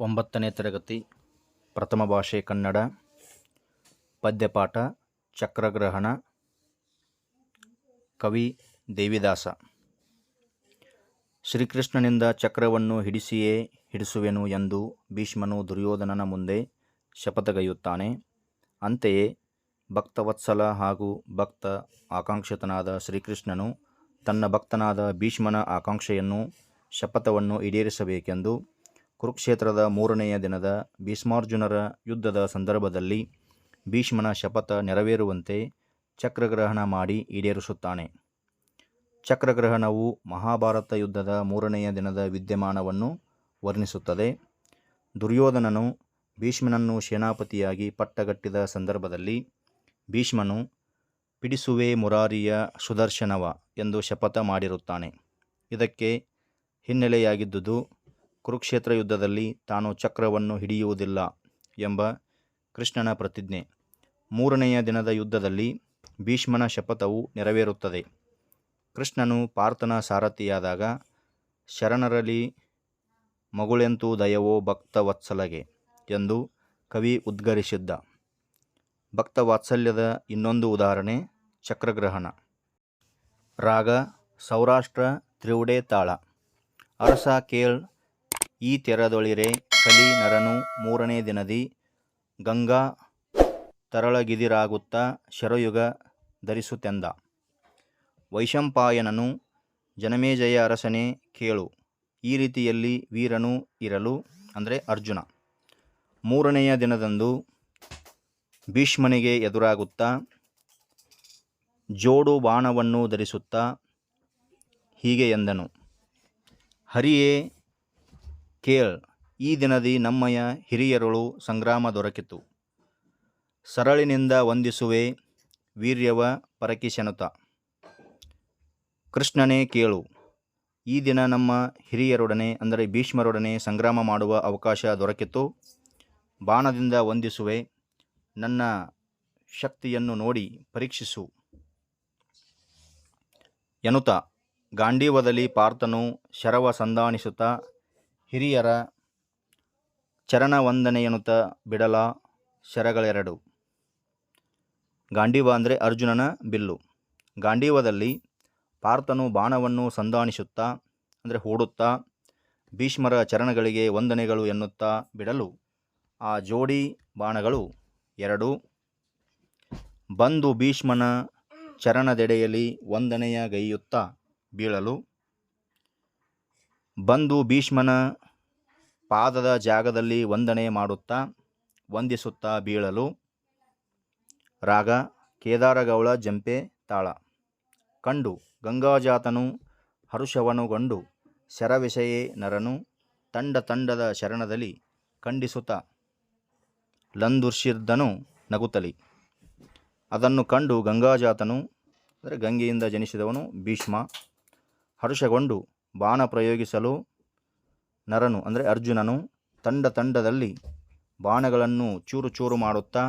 9ನೇ ತರಗತಿ ಪ್ರಥಮ ಭಾಷೆ ಕನ್ನಡ ಪದ್ಯಪಾಠ ಚಕ್ರಗ್ರಹಣ. ಕವಿ ದೇವಿದಾಸ. ಶ್ರೀಕೃಷ್ಣನಿಂದ ಚಕ್ರವನ್ನು ಹಿಡಿಸಿಯೇ ಹಿಡಿಸುವೆನು ಎಂದು ಭೀಷ್ಮನು ದುರ್ಯೋಧನನ ಮುಂದೆ ಶಪಥಗೈಯುತ್ತಾನೆ. ಅಂತೆಯೇ ಭಕ್ತವತ್ಸಲ ಹಾಗೂ ಭಕ್ತ ಆಕಾಂಕ್ಷಿತನಾದ ಶ್ರೀಕೃಷ್ಣನು ತನ್ನ ಭಕ್ತನಾದ ಭೀಷ್ಮನ ಆಕಾಂಕ್ಷೆಯನ್ನು ಶಪಥವನ್ನು ಈಡೇರಿಸಬೇಕೆಂದು ಕುರುಕ್ಷೇತ್ರದ 3ನೆಯ ದಿನದ ಭೀಷ್ಮಾರ್ಜುನರ ಯುದ್ಧದ ಸಂದರ್ಭದಲ್ಲಿ ಭೀಷ್ಮನ ಶಪಥ ನೆರವೇರುವಂತೆ ಚಕ್ರಗ್ರಹಣ ಮಾಡಿ ಈಡೇರಿಸುತ್ತಾನೆ. ಚಕ್ರಗ್ರಹಣವು ಮಹಾಭಾರತ ಯುದ್ಧದ 3ನೆಯ ದಿನದ ವಿದ್ಯಮಾನವನ್ನು ವರ್ಣಿಸುತ್ತದೆ. ದುರ್ಯೋಧನನು ಭೀಷ್ಮನನ್ನು ಸೇನಾಪತಿಯಾಗಿ ಪಟ್ಟಗಟ್ಟಿದ ಸಂದರ್ಭದಲ್ಲಿ ಭೀಷ್ಮನು ಪಿಡಿಸುವೆ ಮುರಾರಿಯ ಸುದರ್ಶನವ ಎಂದು ಶಪಥ ಮಾಡಿರುತ್ತಾನೆ. ಇದಕ್ಕೆ ಹಿನ್ನೆಲೆಯಾಗಿದ್ದುದು ಕುರುಕ್ಷೇತ್ರ ಯುದ್ಧದಲ್ಲಿ ತಾನು ಚಕ್ರವನ್ನು ಹಿಡಿಯುವುದಿಲ್ಲ ಎಂಬ ಕೃಷ್ಣನ ಪ್ರತಿಜ್ಞೆ. 3ನೆಯ ದಿನದ ಯುದ್ಧದಲ್ಲಿ ಭೀಷ್ಮನ ಶಪಥವು ನೆರವೇರುತ್ತದೆ. ಕೃಷ್ಣನು ಪಾರ್ಥನ ಸಾರಥಿಯಾದಾಗ ಶರಣರಲಿ ಮಗುಳೆಂತೂ ದಯವೋ ಭಕ್ತವತ್ಸಲಗೆ ಎಂದು ಕವಿ ಉದ್ಗರಿಸಿದ್ದ. ಭಕ್ತವಾತ್ಸಲ್ಯದ ಇನ್ನೊಂದು ಉದಾಹರಣೆ ಚಕ್ರಗ್ರಹಣ. ರಾಗ ಸೌರಾಷ್ಟ್ರ ತ್ರಿವುಡೆ ತಾಳ. ಅರಸ ಕೇಳ್ ಈ ತೆರದೊಳಿರೆ ಕಲಿ ನರನು 3ನೇ ದಿನದಿ ಗಂಗಾ ತರಳಗಿದಿರಾಗುತ್ತಾ ಶರಯುಗ ಧರಿಸುತ್ತೆಂದ. ವೈಶಂಪಾಯನನು ಜನಮೇಜಯ ಅರಸನೇ ಕೇಳು, ಈ ರೀತಿಯಲ್ಲಿ ವೀರನು ಇರಲು ಅಂದರೆ ಅರ್ಜುನ 3ನೆಯ ದಿನದಂದು ಭೀಷ್ಮನಿಗೆ ಎದುರಾಗುತ್ತಾ ಜೋಡು ಬಾಣವನ್ನು ಧರಿಸುತ್ತಾ ಹೀಗೆ ಎಂದನು. ಹರಿಯೇ ಕೇಳ್, ಈ ದಿನದಿ ನಮ್ಮಯ ಹಿರಿಯರುಳು ಸಂಗ್ರಾಮ ದೊರಕಿತು. ಸರಳಿನಿಂದ ವಂದಿಸುವೆ ವೀರ್ಯವ ಪರಕಿಶನುತ. ಕೃಷ್ಣನೇ ಕೇಳು, ಈ ದಿನ ನಮ್ಮ ಹಿರಿಯರೊಡನೆ ಅಂದರೆ ಭೀಷ್ಮರೊಡನೆ ಸಂಗ್ರಾಮ ಮಾಡುವ ಅವಕಾಶ ದೊರಕಿತು. ಬಾಣದಿಂದ ವಂದಿಸುವೆ, ನನ್ನ ಶಕ್ತಿಯನ್ನು ನೋಡಿ ಪರೀಕ್ಷಿಸು ಎನ್ನುತ್ತ ಗಾಂಡೀವದಲ್ಲಿ ಪಾರ್ಥನು ಶರವ ಸಂಧಾನಿಸುತ್ತಾ ಹಿರಿಯರ ಚರಣವಂದನೆಯನುತ ಬಿಡಲ ಶರಗಳೆರಡು. ಗಾಂಡೀವ ಅಂದರೆ ಅರ್ಜುನನ ಬಿಲ್ಲು. ಗಾಂಡೀವದಲ್ಲಿ ಪಾರ್ಥನು ಬಾಣವನ್ನು ಸಂಧಾನಿಸುತ್ತಾ ಅಂದರೆ ಹೂಡುತ್ತಾ ಭೀಷ್ಮರ ಚರಣಗಳಿಗೆ ವಂದನೆಗಳು ಎನ್ನುತ್ತಾ ಬಿಡಲು ಆ ಜೋಡಿ ಬಾಣಗಳು 2 ಬಂದು ಭೀಷ್ಮನ ಚರಣದೆಡೆಯಲ್ಲಿ ವಂದನೆಯ ಗೈಯುತ್ತಾ ಬೀಳಲು, ಬಂದು ಭೀಷ್ಮನ ಪಾದದ ಜಾಗದಲ್ಲಿ ವಂದನೆ ಮಾಡುತ್ತಾ ವಂದಿಸುತ್ತಾ ಬೀಳಲು. ರಾಗ ಕೇದಾರಗೌಳ ಜಂಪೆ ತಾಳ. ಕಂಡು ಗಂಗಾಜಾತನು ಹರುಷವನುಗೊಂಡು ಶರವಿಷಯೇ ನರನು ತಂಡದ ಶರಣದಲ್ಲಿ ಖಂಡಿಸುತ್ತ ಲಂದುರ್ಷಿರ್ದನು ನಗುತ್ತಲಿ. ಅದನ್ನು ಕಂಡು ಗಂಗಾಜಾತನು ಅಂದರೆ ಗಂಗೆಯಿಂದ ಜನಿಸಿದವನು ಭೀಷ್ಮ ಹರುಷಗೊಂಡು ಬಾಣ ಪ್ರಯೋಗಿಸಲು ನರನು ಅಂದರೆ ಅರ್ಜುನನು ತಂಡದಲ್ಲಿ ಬಾಣಗಳನ್ನು ಚೂರು ಚೂರು ಮಾಡುತ್ತಾ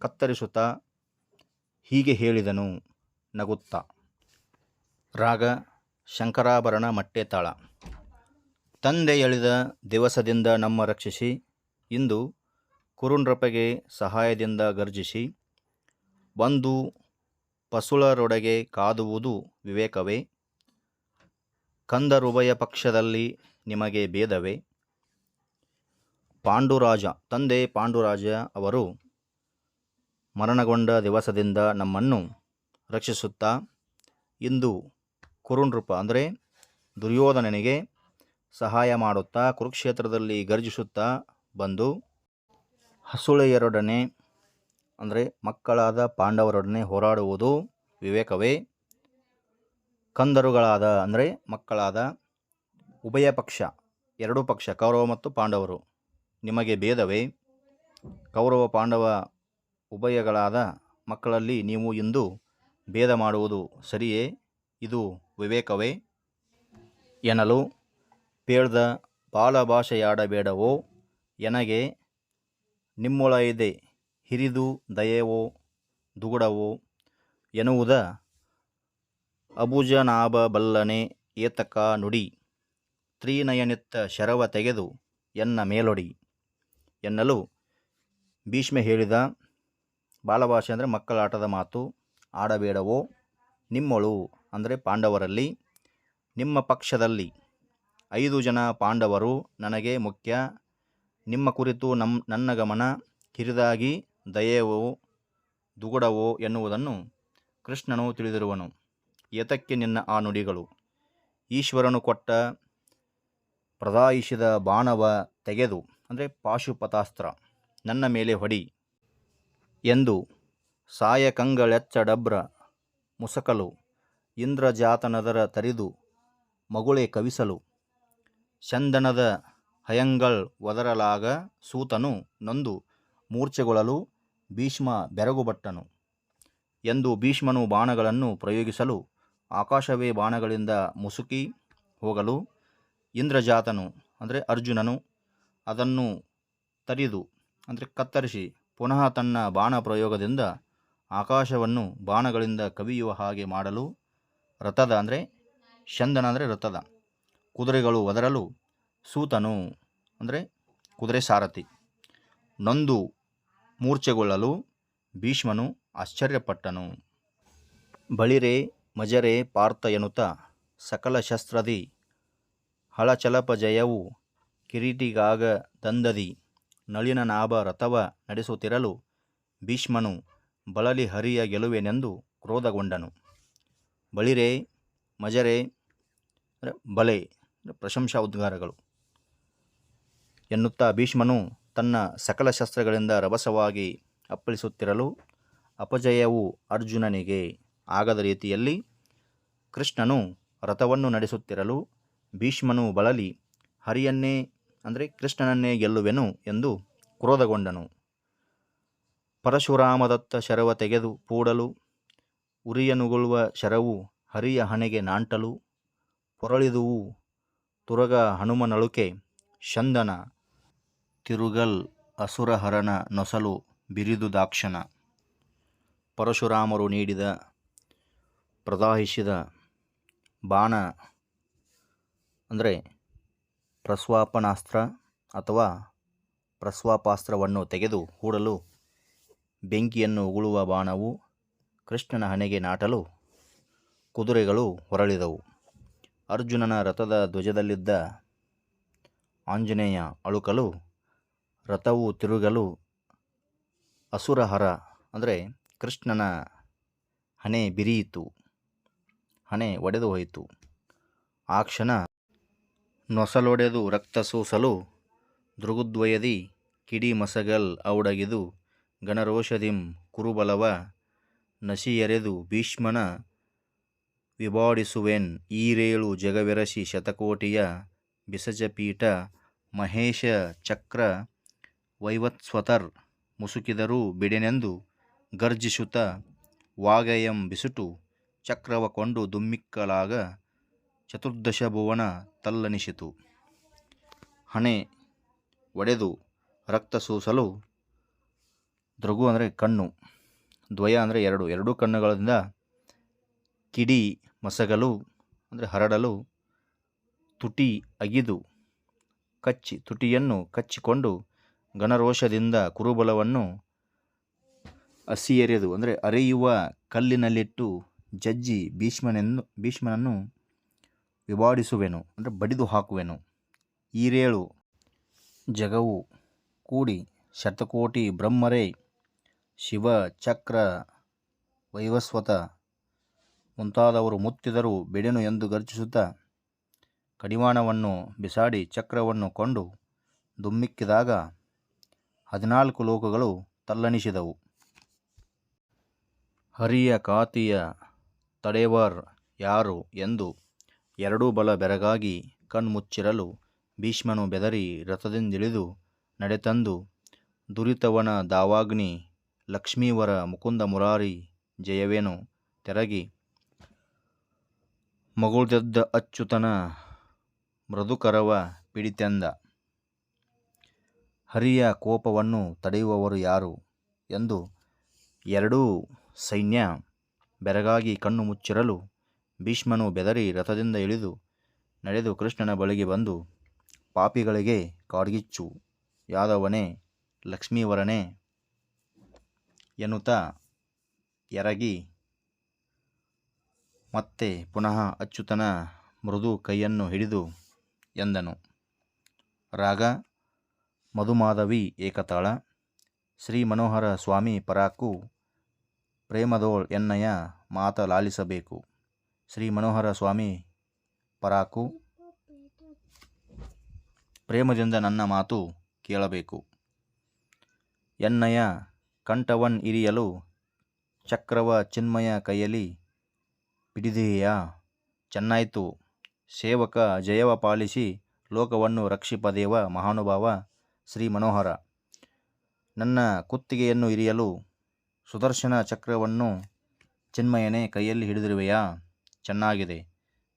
ಕತ್ತರಿಸುತ್ತಾ ಹೀಗೆ ಹೇಳಿದನು ನಗುತ್ತಾ. ರಾಗ ಶಂಕರಾಭರಣ ಮಟ್ಟೆ ತಾಳ. ತಂದೆ ಎಳೆದ ದಿವಸದಿಂದ ನಮ್ಮ ರಕ್ಷಿಸಿ, ಇಂದು ಕುರುನೃಪಗೆ ಸಹಾಯದಿಂದ ಗರ್ಜಿಸಿ, ಬಂದು ಪಸುಳರೊಡಗೆ ಕಾದುವುದು ವಿವೇಕವೇ, ಕಂದರುಭಯ ಪಕ್ಷದಲ್ಲಿ ನಿಮಗೆ ಭೇದವೇ. ಪಾಂಡುರಾಜ ತಂದೆ ಪಾಂಡುರಾಜ ಅವರು ಮರಣಗೊಂಡ ದಿವಸದಿಂದ ನಮ್ಮನ್ನು ರಕ್ಷಿಸುತ್ತಾ ಇಂದು ಕುರುನೃಪ ಅಂದರೆ ದುರ್ಯೋಧನನಿಗೆ ಸಹಾಯ ಮಾಡುತ್ತಾ ಕುರುಕ್ಷೇತ್ರದಲ್ಲಿ ಗರ್ಜಿಸುತ್ತಾ ಬಂದು ಹಸುಳೆಯರೊಡನೆ ಅಂದರೆ ಮಕ್ಕಳಾದ ಪಾಂಡವರೊಡನೆ ಹೋರಾಡುವುದು ವಿವೇಕವೇ. ಕಂದರುಗಳಾದ ಅಂದರೆ ಮಕ್ಕಳಾದ ಉಭಯ ಪಕ್ಷ 2 ಪಕ್ಷ ಕೌರವ ಮತ್ತು ಪಾಂಡವರು ನಿಮಗೆ ಭೇದವೇ. ಕೌರವ ಪಾಂಡವ ಉಭಯಗಳಾದ ಮಕ್ಕಳಲ್ಲಿ ನೀವು ಇಂದು ಭೇದ ಮಾಡುವುದು ಸರಿಯೇ, ಇದು ವಿವೇಕವೇ ಎನ್ನಲು ಪೇಳ್ದ ಬಾಲಭಾಷೆಯಾಡಬೇಡವೋ ಎನಗೆ ನಿಮ್ಮೊಳೈದೆ ಹಿರಿದು ದಯೆವೋ ದುಗುಡವೋ ಎನ್ನುವುದ ಅಬುಜನಾಭ ಬಲ್ಲನೆ ಏತಕ ನುಡಿ. ತ್ರಿನಯನಿತ್ತ ಶರವ ತೆಗೆದು ಎನ್ನ ಮೇಲೊಡಿ ಎನ್ನಲು ಭೀಷ್ಮ ಹೇಳಿದ. ಬಾಲಭಾಷೆ ಅಂದರೆ ಮಕ್ಕಳ ಆಟದ ಮಾತು. ಆಡಬೇಡವೋ ನಿಮ್ಮೊಳು ಅಂದರೆ ಪಾಂಡವರಲ್ಲಿ, ನಿಮ್ಮ ಪಕ್ಷದಲ್ಲಿ 5 ಜನ ಪಾಂಡವರು ನನಗೆ ಮುಖ್ಯ. ನಿಮ್ಮ ಕುರಿತು ನನ್ನ ಗಮನ ಹಿರಿದಾಗಿ ದಯವೋ ದುಗುಡವೋ ಎನ್ನುವುದನ್ನು ಕೃಷ್ಣನು ತಿಳಿದಿರುವನು. ಏತಕ್ಕೆ ನಿನ್ನ ಆ ನುಡಿಗಳು? ಈಶ್ವರನು ಕೊಟ್ಟ ಪ್ರದಾಯಿಸಿದ ಬಾಣವ ತೆಗೆದು ಅಂದರೆ ಪಾಶುಪತಾಸ್ತ್ರ ನನ್ನ ಮೇಲೆ ಹೊಡಿ ಎಂದು ಸಾಯಕಂಗಳೆಚ್ಚಡಬ್ರ ಮುಸಕಲು ಇಂದ್ರಜಾತನದರ ತರಿದು ಮಗುಳೆ ಕವಿಸಲು ಚಂದನದ ಹಯಂಗಳ್ ಒದರಲಾಗ ಸೂತನು ನೊಂದು ಮೂರ್ಛೆಗೊಳ್ಳಲು ಭೀಷ್ಮ ಬೆರಗುಬಟ್ಟನು ಎಂದು ಭೀಷ್ಮನು ಬಾಣಗಳನ್ನು ಪ್ರಯೋಗಿಸಲು ಆಕಾಶವೇ ಬಾಣಗಳಿಂದ ಮುಸುಕಿ ಹೋಗಲು ಇಂದ್ರಜಾತನು ಅಂದರೆ ಅರ್ಜುನನು ಅದನ್ನು ತರಿದು ಅಂದರೆ ಕತ್ತರಿಸಿ ಪುನಃ ತನ್ನ ಬಾಣ ಪ್ರಯೋಗದಿಂದ ಆಕಾಶವನ್ನು ಬಾಣಗಳಿಂದ ಕವಿಯುವ ಹಾಗೆ ಮಾಡಲು ರಥದ ಅಂದರೆ ಚಂದನ ಅಂದರೆ ರಥದ ಕುದುರೆಗಳು ಒದರಲು ಸೂತನು ಅಂದರೆ ಕುದುರೆ ಸಾರಥಿ ನೊಂದು ಮೂರ್ಛೆಗೊಳ್ಳಲು ಭೀಷ್ಮನು ಆಶ್ಚರ್ಯಪಟ್ಟನು. ಬಳಿರೆ ಮಜರೆ ಪಾರ್ಥ ಎನ್ನುತ್ತ ಸಕಲ ಶಸ್ತ್ರದಿ ಹಳಚಲಪ ಜಯವು ಕಿರೀಟಿಗಾಗ ದಂದದಿ ನಳಿನನಾಭ ರಥವ ನಡೆಸುತ್ತಿರಲು ಭೀಷ್ಮನು ಬಳಲಿ ಹರಿಯ ಗೆಲುವೆನೆಂದು ಕ್ರೋಧಗೊಂಡನು. ಬಳಿರೆ ಮಜರೆ ಬಲೆ ಪ್ರಶಂಸಾ ಉದ್ಗಾರಗಳು ಎನ್ನುತ್ತಾ ಭೀಷ್ಮನು ತನ್ನ ಸಕಲ ಶಸ್ತ್ರಗಳಿಂದ ರಭಸವಾಗಿ ಅಪ್ಪಳಿಸುತ್ತಿರಲು ಅಪಜಯವು ಅರ್ಜುನನಿಗೆ ಆಗದ ರೀತಿಯಲ್ಲಿ ಕೃಷ್ಣನು ರಥವನ್ನು ನಡೆಸುತ್ತಿರಲು ಭೀಷ್ಮನು ಬಳಲಿ ಹರಿಯನ್ನೇ ಅಂದರೆ ಕೃಷ್ಣನನ್ನೇ ಗೆಲ್ಲುವೆನು ಎಂದು ಕ್ರೋಧಗೊಂಡನು. ಪರಶುರಾಮದತ್ತ ಶರವ ತೆಗೆದು ಪೂಡಲು ಉರಿಯನುಗುಳುವ ಶರವು ಹರಿಯ ಹಣೆಗೆ ನಾಂಟಲು ಪೊರಳಿದುವು ತುರಗ ಹನುಮನಳುಕೆ ಚಂದನ ತಿರುಗಲ್ ಅಸುರಹರನ ನೊಸಲು ಬಿರಿದು ದಾಕ್ಷಣ. ಪರಶುರಾಮರು ನೀಡಿದ ಪ್ರದಾಹಿಸಿದ ಬಾಣ ಅಂದರೆ ಪ್ರಸ್ವಾಪನಾಸ್ತ್ರ ಅಥವಾ ಪ್ರಸ್ವಾಪಾಸ್ತ್ರವನ್ನು ತೆಗೆದು ಹೂಡಲು ಬೆಂಕಿಯನ್ನು ಉಗುಳುವ ಬಾಣವು ಕೃಷ್ಣನ ಹಣೆಗೆ ನಾಟಲು ಕುದುರೆಗಳು ಹೊರಳಿದವು. ಅರ್ಜುನನ ರಥದ ಧ್ವಜದಲ್ಲಿದ್ದ ಆಂಜನೇಯ ಅಳುಕಲು ರಥವು ತಿರುಗಲು ಅಸುರಹರ ಅಂದರೆ ಕೃಷ್ಣನ ಹಣೆ ಬಿರಿಯಿತು, ಹಣೆ ಒಡೆದು ಹೋಯಿತು. ಆ ಕ್ಷಣ ನೊಸಲೊಡೆದು ರಕ್ತ ಸೂಸಲು ದೃಗುದ್ವಯದಿ ಕಿಡಿ ಮಸಗಲ್ ಔಡಗಿದು ಗಣರೋಷದಿಂ ಕುರುಬಲವ ನಸಿಯರೆದು ಭೀಷ್ಮನ ವಿಭಾಡಿಸುವೆನ್ ಈರೇಳು ಜಗವೆರಸಿ ಶತಕೋಟಿಯ ಬಿಸಜಪೀಠ ಮಹೇಶ ಚಕ್ರ ವೈವತ್ಸ್ವತರ್ ಮುಸುಕಿದರೂ ಬಿಡೆನೆಂದು ಗರ್ಜಿಸುತ್ತ ವಾಗೆಯಂ ಬಿಸುಟು ಚಕ್ರವ ಕೊಂಡು ದುಮ್ಮಿಕ್ಕಲಾಗ ಚತುರ್ದಶ ಭುವನ ತಲ್ಲಣಿಸಿತು. ಹಣೆ ಒಡೆದು ರಕ್ತ ಸೂಸಲು ದೃಗು ಅಂದರೆ ಕಣ್ಣು, ದ್ವಯ ಅಂದರೆ ಎರಡು ಕಣ್ಣುಗಳಿಂದ ಕಿಡಿ ಮಸಗಲು ಅಂದರೆ ಹರಡಲು, ತುಟಿ ಅಗಿದು ತುಟಿಯನ್ನು ಕಚ್ಚಿಕೊಂಡು ಗಣರೋಷದಿಂದ ಕುರುಬಲವನ್ನು ಹಸಿಯೆರೆದು ಅಂದರೆ ಅರೆಯುವ ಕಲ್ಲಿನಲ್ಲಿಟ್ಟು ಜಜ್ಜಿ ಭೀಷ್ಮನನ್ನು ವಿಭಾಡಿಸುವೆನು ಅಂದರೆ ಬಡಿದು ಹಾಕುವೆನು. ಈರೇಳು ಜಗವು ಕೂಡಿ ಶತಕೋಟಿ ಬ್ರಹ್ಮರೇ ಶಿವ ಚಕ್ರ ವೈವಸ್ವತ ಮುಂತಾದವರು ಮುತ್ತಿದರೂ ಬಿಡೆನು ಎಂದು ಗರ್ಜಿಸುತ್ತಾ ಕಡಿವಾಣವನ್ನು ಬಿಸಾಡಿ ಚಕ್ರವನ್ನು ಕೊಂಡು ದುಮ್ಮಿಕ್ಕಿದಾಗ 14 ಲೋಕಗಳು ತಲ್ಲಣಿಸಿದವು. ಹರಿಯ ಕಾತಿಯ ತಡೆವರ್ ಯಾರು ಎಂದು ಎರಡೂ ಬಲ ಬೆರಗಾಗಿ ಕಣ್ಮುಚ್ಚಿರಲು ಭೀಷ್ಮನು ಬೆದರಿ ರಥದಿಂದಿಳಿದು ನಡೆತಂದು ದುರಿತವನ ದಾವಾಗ್ನಿ ಲಕ್ಷ್ಮೀವರ ಮುಕುಂದ ಮುರಾರಿ ಜಯವೇನು ತೆರಗಿ ಮಗುಳ್ದೆದ್ದ ಅಚ್ಯುತನ ಮೃದುಕರವ ಪಿಡಿತೆಂದ. ಹರಿಯ ಕೋಪವನ್ನು ತಡೆಯುವವರು ಯಾರು ಎಂದು ಎರಡೂ ಸೈನ್ಯ ಬೆರಗಾಗಿ ಕಣ್ಣು ಮುಚ್ಚಿರಲು ಭೀಷ್ಮನು ಬೆದರಿ ರಥದಿಂದ ಇಳಿದು ನಡೆದು ಕೃಷ್ಣನ ಬಳಿಗೆ ಬಂದು ಪಾಪಿಗಳಿಗೆ ಕಾಡ್ಗಿಚ್ಚು, ಯಾದವನೇ ಲಕ್ಷ್ಮೀವರನೇ ಎನ್ನುತ್ತಾ ಎರಗಿ ಮತ್ತೆ ಪುನಃ ಅಚ್ಯುತನ ಮೃದು ಕೈಯನ್ನು ಹಿಡಿದು ಎಂದನು. ರಾಗ ಮಧುಮಾಧವಿ ಏಕತಾಳ. ಶ್ರೀ ಮನೋಹರ ಸ್ವಾಮಿ ಪರಾಕು ಪ್ರೇಮದೋಳ್ ಎನ್ನಯ ಮಾತ ಲಾಲಿಸಬೇಕು. ಶ್ರೀ ಮನೋಹರ ಸ್ವಾಮಿ ಪರಾಕು ಪ್ರೇಮದಿಂದ ನನ್ನ ಮಾತು ಕೇಳಬೇಕು. ಎನ್ನಯ ಕಂಠವನ್ ಇರಿಯಲು ಚಕ್ರವ ಚಿನ್ಮಯ ಕೈಯಲ್ಲಿ ಪಿಡಿದೆಯಾ. ಚೆನ್ನಾಯ್ತು ಸೇವಕ ಜಯವ ಪಾಲಿಸಿ ಲೋಕವನ್ನು ರಕ್ಷಿಪದೇವ ಮಹಾನುಭಾವ ಶ್ರೀ ಮನೋಹರ. ನನ್ನ ಕುತ್ತಿಗೆಯನ್ನು ಇರಿಯಲು ಸುದರ್ಶನ ಚಕ್ರವನ್ನು ಚಿನ್ಮಯನೇ ಕೈಯಲ್ಲಿ ಹಿಡಿದಿರುವೆಯಾ. ಚೆನ್ನಾಗಿದೆ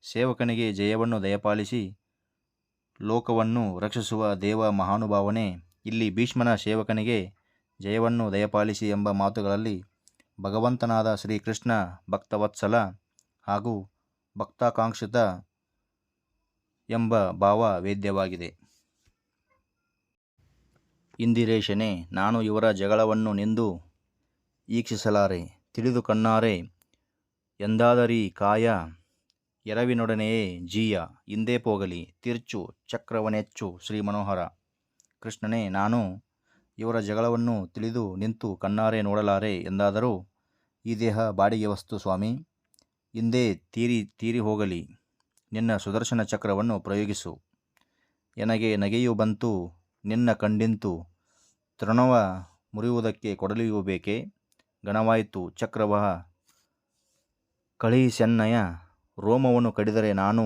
ಸೇವಕನಿಗೆ ಜಯವನ್ನು ದಯಪಾಲಿಸಿ ಲೋಕವನ್ನು ರಕ್ಷಿಸುವ ದೇವ ಮಹಾನುಭಾವನೇ. ಇಲ್ಲಿ ಭೀಷ್ಮನ ಸೇವಕನಿಗೆ ಜಯವನ್ನು ದಯಪಾಲಿಸಿ ಎಂಬ ಮಾತುಗಳಲ್ಲಿ ಭಗವಂತನಾದ ಶ್ರೀಕೃಷ್ಣ ಭಕ್ತವತ್ಸಲ ಹಾಗೂ ಭಕ್ತಾಕಾಂಕ್ಷಿತ ಎಂಬ ಭಾವ ವೇದ್ಯವಾಗಿದೆ. ಇಂದಿರೇಶನೇ, ನಾನು ಇವರ ಜಗಳವನ್ನು ನಿಂದು ಈಕ್ಷಿಸಲಾರೆ, ತಿಳಿದು ಕಣ್ಣಾರೆ ಎಂದಾದರೀ ಕಾಯ ಎರವಿನೊಡನೆಯೇ ಜೀಯ ಹಿಂದೆ ಪೋಗಲಿ ತೀರ್ಚು ಚಕ್ರವನೆಚ್ಚು. ಶ್ರೀ ಮನೋಹರ ಕೃಷ್ಣನೇ, ನಾನು ಇವರ ಜಗಳವನ್ನು ತಿಳಿದು ನಿಂತು ಕಣ್ಣಾರೆ ನೋಡಲಾರೆ ಎಂದಾದರೂ ಈ ದೇಹ ಬಾಡಿಗೆ ವಸ್ತು ಸ್ವಾಮಿ. ಹಿಂದೆ ತೀರಿ ಹೋಗಲಿ ನಿನ್ನ ಸುದರ್ಶನ ಚಕ್ರವನ್ನು ಪ್ರಯೋಗಿಸು. ಎನಗೆ ನಗೆಯು ಬಂತು ನಿನ್ನ ಕಂಡಿಂತು ತೃಣವ ಮುರಿಯುವುದಕ್ಕೆ ಕೊಡಲಿಯೂ ಬೇಕೆ. ಘನವಾಯಿತು ಚಕ್ರವ ಕಳುಹಿಸೆನ್ನಯ ರೋಮವನ್ನು ಕಡಿದರೆ ನಾನು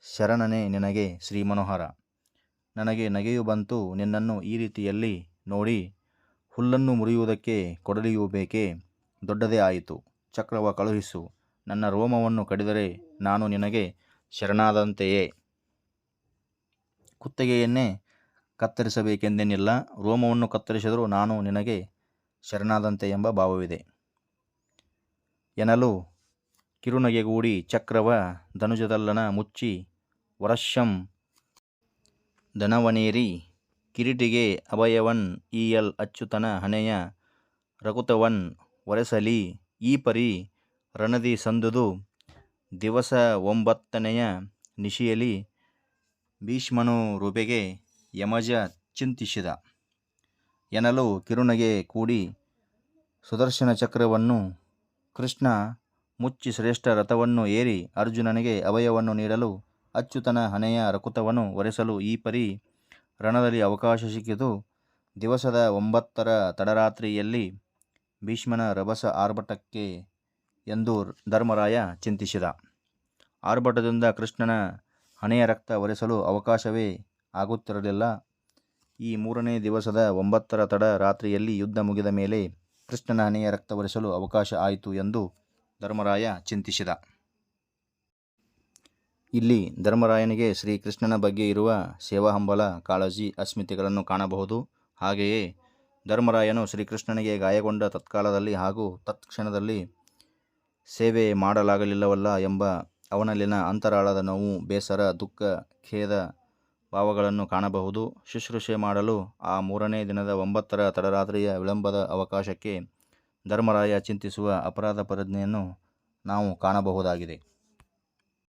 ಶರಣನೇ ನಿನಗೆ. ಶ್ರೀ ಮನೋಹರ ನನಗೆ ನಗೆಯು ಬಂತು ನಿನ್ನನ್ನು ಈ ರೀತಿಯಲ್ಲಿ ನೋಡಿ. ಹುಲ್ಲನ್ನು ಮುರಿಯುವುದಕ್ಕೆ ಕೊಡಲಿಯೂ ಬೇಕೆ. ದೊಡ್ಡದೇ ಆಯಿತು ಚಕ್ರವ ಕಳುಹಿಸು. ನನ್ನ ರೋಮವನ್ನು ಕಡಿದರೆ ನಾನು ನಿನಗೆ ಶರಣಾದಂತೆಯೇ. ಕುತ್ತಿಗೆಯನ್ನೇ ಕತ್ತರಿಸಬೇಕೆಂದೇನಿಲ್ಲ, ರೋಮವನ್ನು ಕತ್ತರಿಸಿದರೂ ನಾನು ನಿನಗೆ ಶರಣಾದಂತೆ ಎಂಬ ಭಾವವಿದೆ ಎನ್ನಲು ಕಿರುನಗೆಗೂಡಿ ಚಕ್ರವ ಧನುಜದಲ್ಲನ ಮುಚ್ಚಿ ವರಶ್ಯಂ ಧನವನೇರಿ ಕಿರೀಟಿಗೆ ಅಭಯವನ್ ಈಯಲ್ ಅಚ್ಯುತನ ಹಣೆಯ ರಕುತವನ್ ಒರೆಸಲಿ ಈ ಪರಿ ರಣದಿ ಸಂದುದು ದಿವಸ 9ನೆಯ ನಿಶಿಯಲಿ ಭೀಷ್ಮನು ರುಬೆಗೆ ಯಮಜ ಚಿಂತಿಸಿದ ಎನ್ನಲು ಕಿರುನಗೆ ಕೂಡಿ ಸುದರ್ಶನ ಚಕ್ರವನ್ನು ಕೃಷ್ಣ ಮುಚ್ಚಿ ಶ್ರೇಷ್ಠ ರಥವನ್ನು ಏರಿ ಅರ್ಜುನನಿಗೆ ಅಭಯವನ್ನು ನೀಡಲು ಅಚ್ಯುತನ ಹಣೆಯ ರಕುತವನ್ನು ಒರೆಸಲು ಈ ಪರಿ ರಣದಲ್ಲಿ ಅವಕಾಶ ಸಿಕ್ಕಿತು. ದಿವಸದ 9ರ ತಡರಾತ್ರಿಯಲ್ಲಿ ಭೀಷ್ಮನ ರಭಸ ಆರ್ಭಟಕ್ಕೆ ಎಂದು ಧರ್ಮರಾಯ ಚಿಂತಿಸಿದ. ಆರ್ಭಟದಿಂದ ಕೃಷ್ಣನ ಹಣೆಯ ರಕ್ತ ಒರೆಸಲು ಅವಕಾಶವೇ ಆಗುತ್ತಿರಲಿಲ್ಲ. ಈ 3ನೇ ದಿವಸದ 9ರ ತಡ ರಾತ್ರಿಯಲ್ಲಿ ಯುದ್ಧ ಮುಗಿದ ಮೇಲೆ ಕೃಷ್ಣನ ಹಣೆಯ ರಕ್ತ ಒರೆಸಲು ಅವಕಾಶ ಆಯಿತು ಎಂದು ಧರ್ಮರಾಯ ಚಿಂತಿಸಿದ. ಇಲ್ಲಿ ಧರ್ಮರಾಯನಿಗೆ ಶ್ರೀಕೃಷ್ಣನ ಬಗ್ಗೆ ಇರುವ ಸೇವಾಹಂಬಲ, ಕಾಳಜಿ, ಅಸ್ಮಿತೆಗಳನ್ನು ಕಾಣಬಹುದು. ಹಾಗೆಯೇ ಧರ್ಮರಾಯನು ಶ್ರೀಕೃಷ್ಣನಿಗೆ ಗಾಯಗೊಂಡ ತತ್ಕಾಲದಲ್ಲಿ ಹಾಗೂ ತತ್ಕ್ಷಣದಲ್ಲಿ ಸೇವೆ ಮಾಡಲಾಗಲಿಲ್ಲವಲ್ಲ ಎಂಬ ಅವನಲ್ಲಿನ ಅಂತರಾಳದ ನೋವು, ಬೇಸರ, ದುಃಖ, ಖೇದ ಭಾವಗಳನ್ನು ಕಾಣಬಹುದು. ಶುಶ್ರೂಷೆ ಮಾಡಲು ಆ 3ನೇ ದಿನದ 9ರ ತಡರಾತ್ರಿಯ ವಿಳಂಬದ ಅವಕಾಶಕ್ಕೆ ಧರ್ಮರಾಯ ಚಿಂತಿಸುವ ಅಪರಾಧ ಪ್ರಜ್ಞೆಯನ್ನು ನಾವು ಕಾಣಬಹುದಾಗಿದೆ.